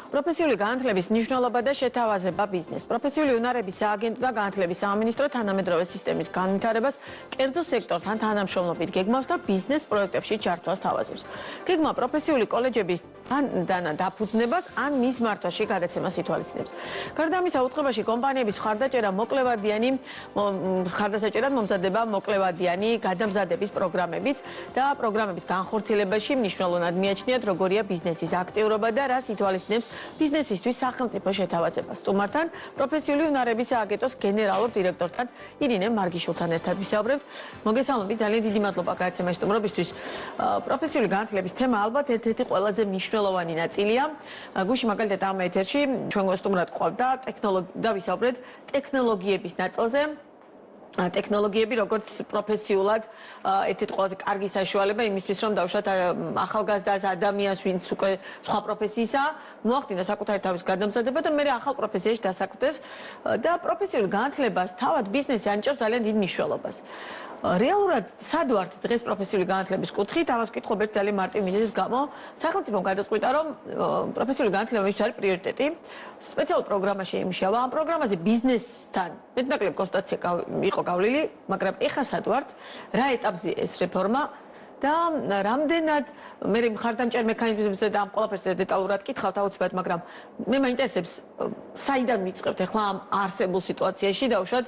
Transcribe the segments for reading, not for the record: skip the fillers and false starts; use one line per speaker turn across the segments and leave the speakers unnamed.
პროფესიული განათლების მნიშვნელობა და შეთავაზება ბიზნეს. პროფესიული უნარების სააგენტო და განათლების სამინისტრო თანამედროვე სისტემის განვითარებას კერძო სექტორთან თანამშრომლობით გეგმავს და ბიზნეს პროექტებში ჩართვას თავაზობს. გეგმა პროფესიული კოლეჯების დაფუძნებას ან მის მართვაში გადაცემას ითვალისწინებს. გარდა ამისა, უწყებაში კომპანიების ხარდასაჭერად მომზადება მოკლევადიანი გადამზადების პროგრამებიც და პროგრამების განხორციელებაში მნიშვნელოვნად მიაჩნიათ, როგორია ბიზნესის აქტიურობა და რას ითვალისწინებს ბიზნესისთვის სახელმწიფო შეთავაზება. სტუმართან პროფესიული უნარების სააგენტოს გენერალურ დირექტორთან ირინე მარგიშვილთან ერთად ვისაუბრებთ. მოგესალმებით, ძალიან დიდი მადლობა გადაცემაში სტუმრობისთვის. პროფესიული განათლების თემა ალბათ ერთ-ერთი ყველაზე მნიშვნელოვანი ნაწილია. გუშინ მაგალითად ამ ეთერში ჩვენ სტუმრად ყავდა და ვისაუბრეთ ტექნოლოგიების ნაწილზე. ტექნოლოგიები როგორც პროფესიულად ერთ-ერთი ყველაზე კარგი საშუალება იმისთვის, რომ დავუშვათ ახალგაზრდას ადამიანს, ვინც უკვე სხვა პროფესიისაა, მოახდინოს საკუთარი თავის გადამზადება და მეორე ახალ პროფესიაში დასაკვეთეს და პროფესიულ განათლებას თავად ბიზნესი ანიჭებს ძალიან დიდ მნიშვნელობას. რეალურად სად ვართ დღეს პროფესიული განათლების კუთხით? ამას ვკითხობ ერთ ძალიან მარტივ მიზეზის გამო. სახელმწიფომ გადაწყვიტა, რომ პროფესიული განათლება მისთვის არის პრიორიტეტი. სპეციალურ პროგრამაში იმუშავა. ამ პროგრამაზე ბიზნესთან მეტნაკლებ კონსულტაცია იყო გავლილი, მაგრამ ეხლა სად ვართ? რა ეტაპზეა ეს რეფორმა? და რამდენად მე მხარდამჭერ მექანიზმებზე და ამ ყველაფერს დეტალურად კითხავთ აუცილებლად, მაგრამ მე მაინტერესებს საიდან მიწყებთ ახლა ამ არსებულ სიტუაციაში დაუშვათ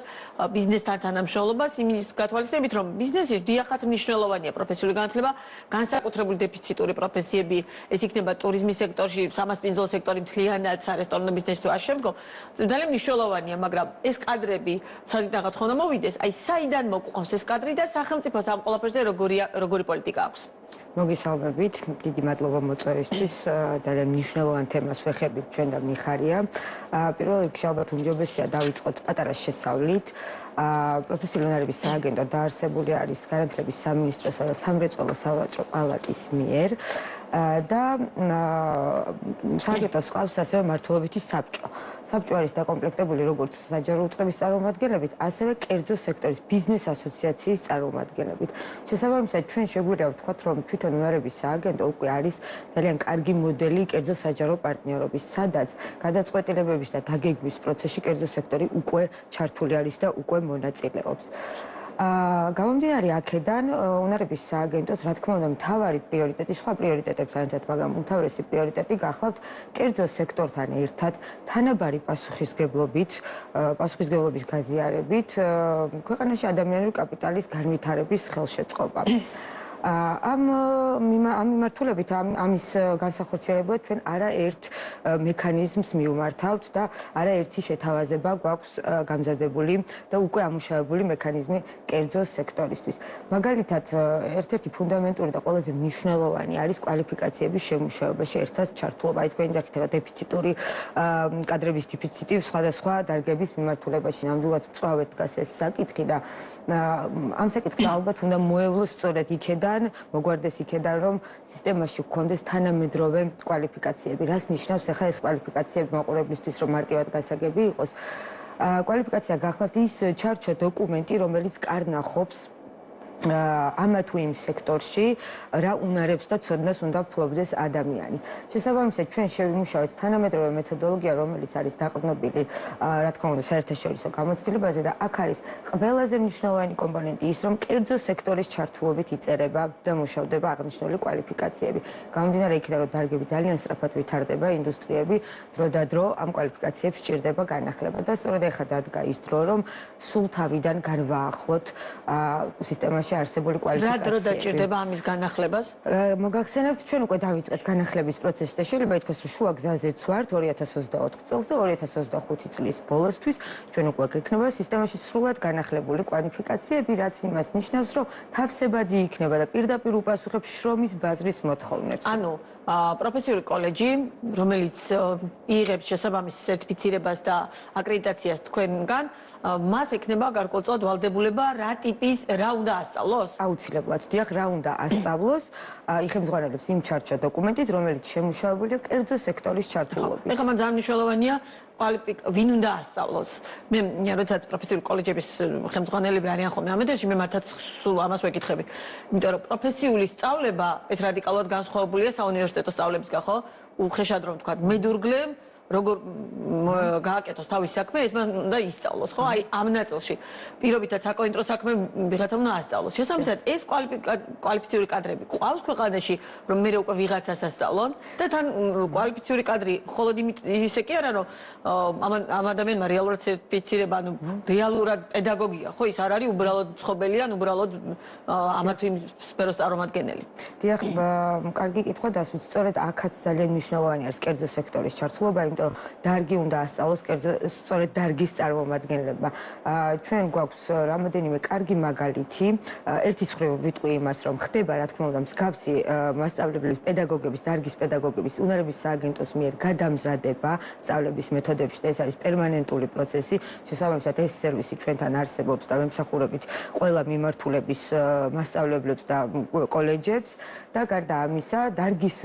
ბიზნესთან თანამშრომლობას იმის გათვალისწინებით, რომ ბიზნესის დიახაც მნიშვნელოვანია პროფესიული განათლება, განსაკუთრებული დეფიციტური პროფესიები, ეს იქნება ტურიზმის სექტორში, სამასპინძლო სექტორი მთლიანად, სარესტორნო ბიზნესი თუ ამ შემდგომ, ძალიან მნიშვნელოვანია, მაგრამ ეს კადრები სადღაც ხომ მოვიდეს, აი საიდან მოყვავს ეს კადრი და სახელმწიფოს ამ ყველაფერზე როგორი პოლიტიკა აქვს.
მოგესალმებით, დიდი მადლობა მოწვევისთვის. ძალიან მნიშვნელოვან თემას ვეხებით ჩვენ და მიხარია. პირველ რიგში ალბათ უმჯობესია დავიწყოთ პატარა შესწავლით. პროფესიული უნარების სააგენტო დაარსებული არის განათლების სამინისტროსა და სამრეწველო სავაჭრო პალატის მიერ და სააგენტოს ყავს ასევე მმართველობითი საბჭო. საბჭო არის დაკომპლექტებული როგორც საჯარო უწყების წარმომადგენლებით, ასევე კერძო სექტორის ბიზნეს ასოციაციის წარმომადგენლებით. შესაბამისად, ჩვენ შეგვიძლია ვთქვათ, რომ თვითონ უნარების სააგენტო უკვე არის ძალიან კარგი მოდელი კერძო საჯარო პარტნიორობის, სადაც გადაწყვეტილებების და დაგეგმვის პროცესში კერძო სექტორი უკვე ჩართული არის და უკვე მონაწილეობს. გამომდინარე აქედან უნარების სააგენტოს რა თქმა უნდა მთავარი პრიორიტეტი, სხვა პრიორიტეტებთან ერთად, მაგრამ უმთავრესი პრიორიტეტი გახლავთ კერძო სექტორთან ერთად თანაბარი პასუხისმგებლობის გაზიარებით ქვეყანაში ადამიანური კაპიტალის განვითარების ხელშეწყობა. ამ მიმართულებით ამის განსახორციელებად ჩვენ არაერთ მექანიზმს მივმართავთ და არაერთი შეთავაზება გვაქვს გამზადებული და უკვე ამუშავებული მექანიზმი კერძო სექტორისთვის. მაგალითად, ერთ-ერთი ფუნდამენტური და ყველაზე მნიშვნელოვანი არის კვალიფიკაციების შემუშავებაში ერთად ჩართულობა. აი თქვენი ძახითება დეფიციტური კადრების დეფიციტი სხვადასხვა დარგების მიმართულებაში. ნამდვილად მწვავედ დგას ეს საკითხი და ამ საკითხს ალბათ უნდა მოევლოს სწორედ იქედან მოგვარდეს იქედან, რომ სისტემაში გქონდეს თანამედროვე კვალიფიკაციები. რას ნიშნავს ახლა ეს კვალიფიკაციები მაყურებლისთვის, რომ მარტივად გასაგები იყოს? კვალიფიკაცია გახლავთ ის ჩარჩო დოკუმენტი, რომელიც კარნახობს ამა თუ იმ სექტორში რა უნარებს და ცოდნას უნდა ფლობდეს ადამიანი. შესაბამისად, ჩვენ შევიმუშავეთ თანამედროვე მეთოდოლოგია, რომელიც არის დაყრდნობილი, რა თქმა უნდა, საერთაშორისო გამოცდილებაზე და აქ არის ყველაზე მნიშვნელოვანი კომპონენტი ის, რომ კერძო სექტორის ჩართულობით იწერება და მუშავდება აღნიშნული კვალიფიკაციები. გამომდინარე იქიდან, რომ დარგები ძალიან სწრაფად ვითარდება, ინდუსტრიები დრო და დრო ამ კვალიფიკაციებს სჭირდება განახლება და სწორედ ახლა დადგა ის დრო, რომ სულ თავიდან განვაახლოთ სისტემაში არსებული კვალიფიკაციები.
რა დრო დაჭირდება ამის განახლებას?
მოგახსენებთ, ჩვენ უკვე დავიწყეთ განახლების პროცესს და შეიძლება ითქვას, რომ შუა გზაზეც ვართ 2024 წელს და 2025 წლის ბოლოსთვის ჩვენ უკვე გვექნება სისტემაში სრულად განახლებული კვალიფიკაციები, რაც იმას ნიშნავს, რომ თავსებადი იქნება და პირდაპირ უპასუხებს შრომის ბაზრის მოთხოვნებს.
ანუ პროფესიული კოლეჯი, რომელიც იღებს შესაბამის სერტიფიცირებას და აკრედიტაციას თქვენგან, მას ექნება გარკვეულწილად ვალდებულება რა ტიპის რა უნდა ასწავლოს?
აუცილებლად, დიახ, რა უნდა ასწავლოს, იხელმძღვანელებს იმ ჩარჩო დოკუმენტით, რომელიც შემუშავებულია კერძო სექტორის ჩართულობით.
ეხლა მან ძალიან მნიშვნელოვანია ვინ უნდა ასწავლოს. მე როდესაც პროფესიული კოლეჯების ხელმძღვანელები არიან ხოლმე ამ ეთერში, მე მათაც სულ ამას ვეკითხები. იმიტომ რომ პროფესიული სწავლება ეს რადიკალურად განსხვავებულია საუნივერსიტეტო სწავლებისგან, ხო? უხეშად რომ თქვა მედურგლემ როგორ გააკეთოს თავის საქმე, ეს უნდა ისწავლოს, ხო? აი ამ ნაწილში პირობითად საკონტროლო საქმე ვიღაცა უნდა ასწავლოს. შესაბამისად, ეს კვალიფიციური კადრები ყავს ქვეყანაში, რომ მე უკვე ვიღაცას ასწავლონ და თან კვალიფიციური კადრი მხოლოდ ისე კი არა, რომ ამ ადამიანმა რეალურად სერტიფიცირება, ანუ რეალურად პედაგოგია, ხო? ის არ არის უბრალოდ მცხოვრებელი ან უბრალოდ ამა თუ იმ სფეროს წარმომადგენელი.
დიახ, კარგი კითხვა დასვით. სწორედ აქაც ძალიან მნიშვნელოვანი არის კერძო სექტორის ჩართულობა, იმიტომ რომ დარგი უნდა ასწავლოს სწორედ დარგის წარმომადგენლებმა. ჩვენ გვაქვს რამოდენიმე კარგი მაგალითი. ერთის მხრივ ვიტყვი იმას, რომ ხდება რა თქმა უნდა მსგავსი მასწავლებლების, პედაგოგების, დარგის პედაგოგების უნარების სააგენტოს მიერ გადამზადება სწავლების მეთოდებში და ეს არის პერმანენტული პროცესი. შესაბამისად ეს სერვისი ჩვენთან არსებობს და მემსახურებით ყველა მიმართულების მასწავლებლებს და კოლეჯებს და გარდა ამისა დარგის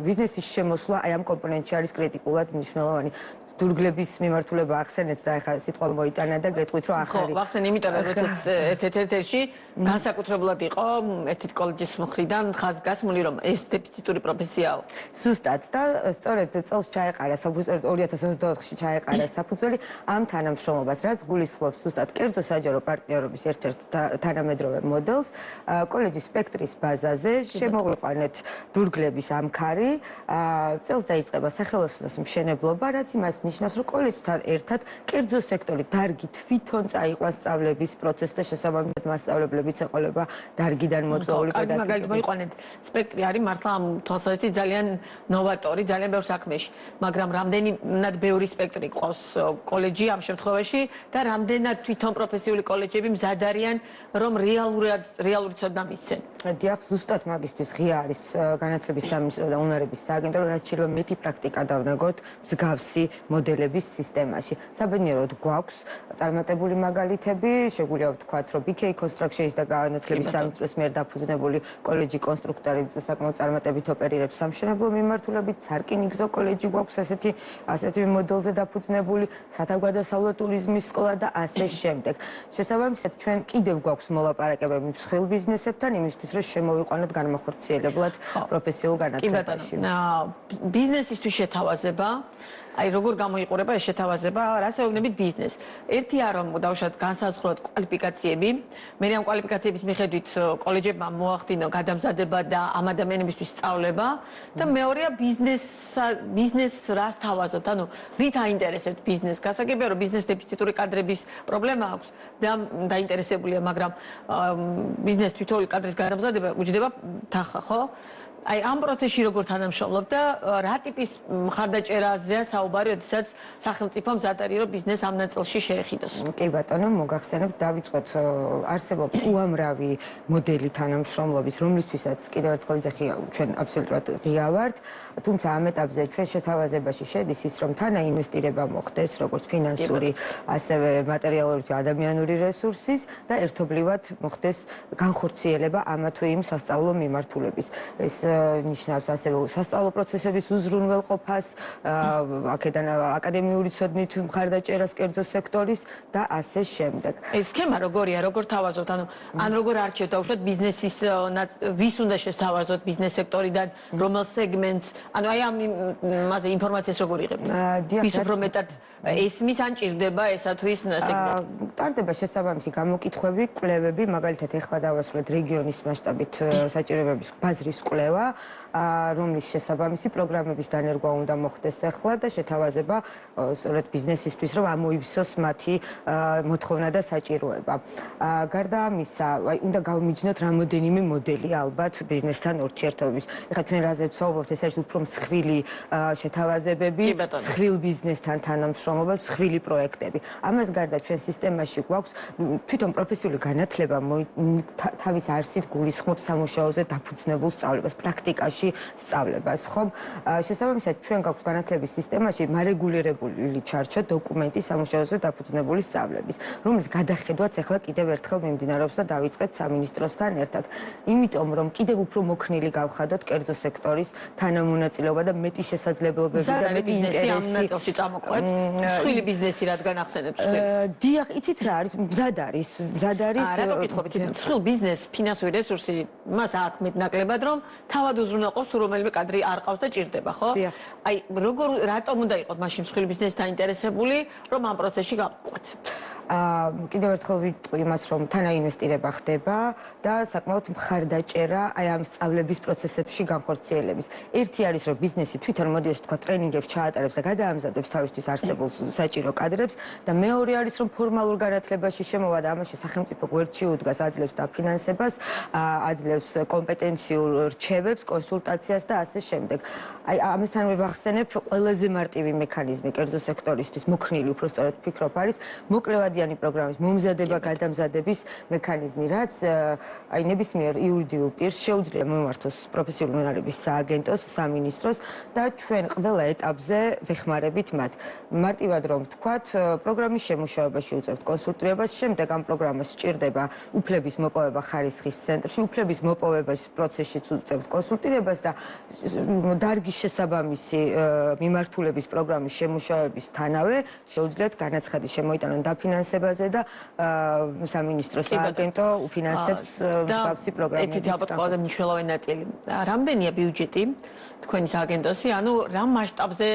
ბიზნესის შემოსვლა აი ამ კომპონენტში არის კრიტიკულად მნიშვნელოვანი. დურგლების მიმართულება ახსენეთ და ახლა სიტყვა მოიტანა და გეტყვით რომ ახალი.
ხო, ახსენ იმიტომ რომ ერთ-ერთი განსაკუთრებულად იყო ერთი კოლეჯის მხრიდან ხაზგასმული რომ ეს დეფიციტური პროფესიაა.
ზუსტად და სწორედ წელს ჩაეყარა 2024-ში ჩაეყარა საფუძველი ამ თანამშრომლობას, რაც გულისხმობს ზუსტად კერძო საჯარო პარტნიორობის ერთ-ერთ თანამედროვე მოდელს, კოლეჯის სპექტრის ბაზაზე შემოვიყვანეთ დურგლების ამქარი, წელს დაიწყება სახელოსნოს მშენებლობა, რაც იმას ნიშნავს, რომ კოლეჯთან ერთად კერძო სექტორი დარგი თვითონ წაიყვანს სწავლების პროცესს და შესაბამისად მასწავლებლებიც ეყოლება დარგიდან მოწვეული
პედაგოგები. მაგალითად მოიყვანეთ, სპექტრი არის მართლა ამ თვალსაზრისით ძალიან ნოვატორი, ძალიან ბევრ საქმეში, მაგრამ რამდენად ბევრი სპექტრი ყავს კოლეჯი ამ შემთხვევაში და რამდენად თვითონ პროფესიული კოლეჯები მზად არიან, რომ რეალური ცოდნა მისცენ.
დიახ, ზუსტად მაგისთვის ღია არის განათლების სამინისტრო და უნარების სააგენტო, რაც შეიძლება მეტი პრაქტიკა დავნეგოთ მსგავსი მოდელების სისტემაში. საბედნიეროდ გვაქვს წარმატებული მაგალითები, შეგვიძლია ვთქვათ, რომ BK Construction-ის და განათლების სამინისტროს მიერ დაფუძნებული კოლეჯი კონსტრუქტორი საკმაოდ წარმატებით ოპერირებს სამშენებლო მიმართულებით, სარკინიგზო კოლეჯი გვაქვს ასეთი მოდელზე დაფუძნებული, სათავგადასავლო ტურიზმის სკოლა და ასე შემდეგ. შესაბამისად, ჩვენ კიდევ გვაქვს მოლაპარაკებები მსხვილ ბიზნესებთან იმისთვის, რომ შემოვიყვანოთ განმახორციელებლად პროფესიულ განათლებაში.
ბიზნესისთვის შეთავაზება, აი როგორ გამოიყურება ეს შეთავაზება, რას ეუბნებით ბიზნესს. ერთია რომ დავუშვათ განსაზღვროთ კვალიფიკაციები, მე ამ კვალიფიკაციების მიხედვით კოლეჯებმა მოახდინო გადამზადება და ამ ადამიანებისთვის სწავლება და მეორეა ბიზნესს რას თავაზოთ, ანუ რით აინტერესებთ ბიზნესს. გასაგებია რომ ბიზნეს დეფიციტური კადრების პრობლემა აქვს და დაინტერესებულია, მაგრამ ბიზნეს თვითონული კადრის გადამზადება უჯდება თანხა, ხო? აი ამ პროცესში როგორ თანამშრომლობ და რა ტიპის მხარდაჭერაზეა საუბარი, როდესაც სახელმწიფო მზად არის რომ ბიზნეს ამ ნაწილში შეეხიდოს.
კი ბატონო, მოგახსენებთ, დავიწყოთ არსებობს უამრავი მოდელი თანამშრომლობის, რომლისთვისაც კიდევ ერთხელ ვიძახი, ჩვენ აბსოლუტურად ღია ვართ, თუმცა ამ ეტაპზე ჩვენ შეთავაზებაში შედის ის, რომ თანაინვესტირება მოხდეს, როგორც ფინანსური, ასევე მატერიალური და ადამიანური რესურსის და ერთობლივად მოხდეს განხორციელება ამა თუ იმ სასწავლო მიმართულების. ეს ნიშნავს ასევე სასწავლო პროცესების უზრუნველყოფას, აქედან აკადემიური ცოდნით მხარდაჭერას კერძო სექტორის და ასე შემდეგ.
ეს სქემა როგორია, როგორ თავაზობთ, ან როგორ არჩევთ დაუშვათ ბიზნესის ვის უნდა შესთავაზოთ ბიზნეს სექტორიდან, რომელ სეგმენტს, ანუ აი ამაზე ინფორმაციას როგორ იღებთ? ვის უფრო მეტად ესმის ან ჭირდება ესა თუ ის სეგმენტი?
ტარდება შესაბამისი გამოკითხვები, კვლევები, მაგალითად ეხლა დავასრულეთ რეგიონის მასშტაბით საჭიროებების ბაზრის კვლევა, რომლის შესაბამისი პროგრამების დანერგვა უნდა მოხდეს ახლა და შეთავაზება სწორედ ბიზნესისთვის, რომ ამოივსოს მათი მოთხოვნა და საჭიროება. გარდა ამისა, უნდა გავმიჯნოთ რამოდენიმე მოდელი ალბათ ბიზნესთან ურთიერთობების. ეხლა ჩვენ რაზე ვცხოვრობთ, ეს არის უფრო მსხვილი შეთავაზებები, მსხვილ ბიზნესთან თანამშრომლობა, მსხვილი პროექტები. ამას გარდა ჩვენ სისტემაში გვაქვს თვითონ პროფესიული განათლება თავის არსით გულისხმობს სამუშაოზე დაფუძნებულ სწავლებას, პრაქტიკაში სწავლებას, ხომ? შესაბამისად, ჩვენ გვაქვს განათლების სისტემაში მარეგულირებული ჩარჩო დოკუმენტი სამუშაოზე დაფუძნებული სწავლების, რომლის გადახედვაც ახლა კიდევ ერთხელ მიმდინარეობს და დავიწყეთ სამინისტროსთან ერთად. იმიტომ რომ კიდევ უფრო მოქნილი გავხადოთ კერძო სექტორის თანამონაწილეობა და მეტი შესაძლებლობები და მეტი ინტერესი
ამ ნაწილში წამოყვეთ. მსხვილი ბიზნესი რადგან ახსენებთ მსხვილი.
დიახ, იცით რა არის? მზად არის.
რატო კითხობთ? მსხვილ ბიზნეს ფინანსური რესურსი მას აქვს მეტნაკლებად, რომ თავად უზრუნველყოფს თუ რომელიმე კადრი არ ყავს და ჭირდება, ხო? აი, რატომ უნდა იყოს მაშინ მსხვილი ბიზნესი დაინტერესებული, რომ ამ პროცესში გავყვეთ?
კიდევ ერთხელ ვიტყვი იმას, რომ თანაინვესტირება ხდება და საკმაოდ მხარდაჭერა აი ამ სწავლების პროცესებში განხორციელების. ერთი არის, რომ ბიზნესი თვითონ მოდის თქვა ტრენინგებს ჩაატარებს და გადაამზადებს თავისთვის არსებულ საჭირო კადრებს და მეორე არის, რომ ფორმალურ განათლებაში შემოვა და ამაში სახელმწიფო გვერდში უდგას, აძლევს დაფინანსებას, აძლევს კომპეტენციურ რჩევებს, კონსულტაციას და ასე შემდეგ. აი ამისთანავე ვახსენებ, ყველაზე მარტივი მექანიზმი კერძო სექტორისთვის მოქნილი უბრალოდ ვფიქრობ არის მოკლევადიანი პროგრამის მომზადება, გადამზადების მექანიზმი, რაც აი ნებისმიერ იურიდიულ პირს შეუძლია მომართოს პროფესიული უნარების სააგენტოს, სამინისტროს და ჩვენ ყველა ეტაპზე ვეხმარებით მათ. მარტივად რომ ვთქვათ, პროგრამის შემუშავებაში უწევთ კონსულტირებას, შემდეგ ამ პროგრამას სჭირდება უფლების მოპოვება ხარისხის ცენტრში, უფლების მოპოვების პროცესშიც უწევთ კონსულტირებას და დარგის შესაბამისი მიმართულების პროგრამის შემუშავებისთანავე შეუძლიათ განაცხადი შემოიტანონ დაფინანსებაზე და სამინისტროს სააგენტო უფინანსებს მსგავსი პროგრამების.
ერთი ალბათ ყველაზე მნიშვნელოვანი ნაწილი. რამდენია ბიუჯეტი თქვენი სააგენტოსი, ანუ რა მასშტაბზე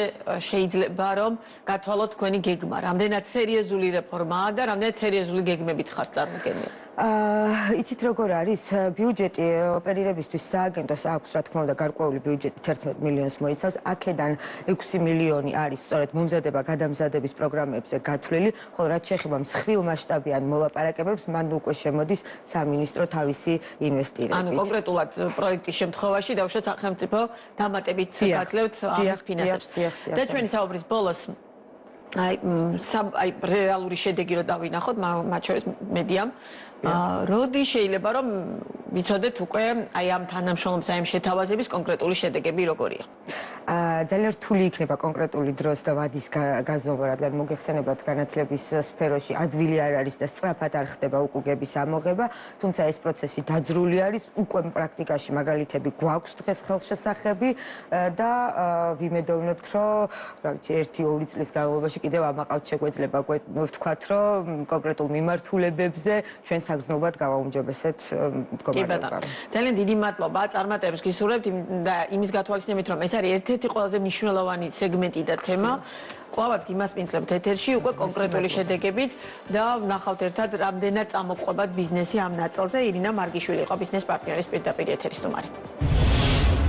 შეიძლება რომ გათვალოთ თქვენი გეგმა, რამდენად სერიოზული რეფორმაა და რამდენად სერიოზული გეგმებით ხართ წარმოდგენილი?
იცით როგორ არის ბიუჯეტი ოპერირებისთვის სააგენტოს აქვს რა თქმა უნდა გარკვეული ბიუჯეტი 11 მილიონს მოიცავს აქედან 6 მილიონი არის სწორედ მომზადება გადამზადების პროგრამებზე გათვლილი ხოლო რაც შეეხება მსხვილ მასშტაბიან მოლაპარაკებებს მან უკვე შემოდის სამინისტრო თავისი ინვესტირებით.
ანუ კონკრეტულად პროექტის შემთხვევაში დავუშვათ სახელმწიფო დამატებით გაძლევთ ამ ფინანსებს. და ჩვენი საუბრის ბოლოს აი რეალური შედეგი რო დავინახოთ მათ შორის მედიამ როდი შეიძლება რომ ვიცოდეთ უკვე აი ამ თანამშრომლობის აი ამ შეთავაზების კონკრეტული შედეგები როგორია?
ძალიან რთული იქნება კონკრეტული დროს და ვადის გაზომა, რადგან მოგეხსენებათ განათლების სფეროში ადვილი არ არის და სწრაფად არ ხდება უკუგების ამოღება, თუმცა ეს პროცესი დაძრული არის, უკვე პრაქტიკაში მაგალითები გვაქვს დღეს ხელშესახები და ვიმედოვნებთ, რომ რა ვიცი 1-2 წლის განმავლობაში კიდევ ამაყავთ შეგვეძლება ვთქვათ, რომ კონკრეტულ მიმართულებებზე ჩვენ საგრძნობლად გავაუმჯობესეთ მდგომარეობა.
ძალიან დიდი მადლობა წარმატებებს გისურვებთ და იმის გათვალისწინებით, რომ ეს არის ერთ-ერთი ყველაზე მნიშვნელოვანი სეგმენტი და თემა. კლავაც გიმასპინძლებთ ეთერში უკვე კონკრეტული შედეგებით და ვნახავთ ერთად რამდენად წამოყვებათ ბიზნესი ამ ნაწილზე. ირინა მარგიშვილი იყო ბიზნეს პარტნიორის პირდაპირ ეთერის სტუმარი.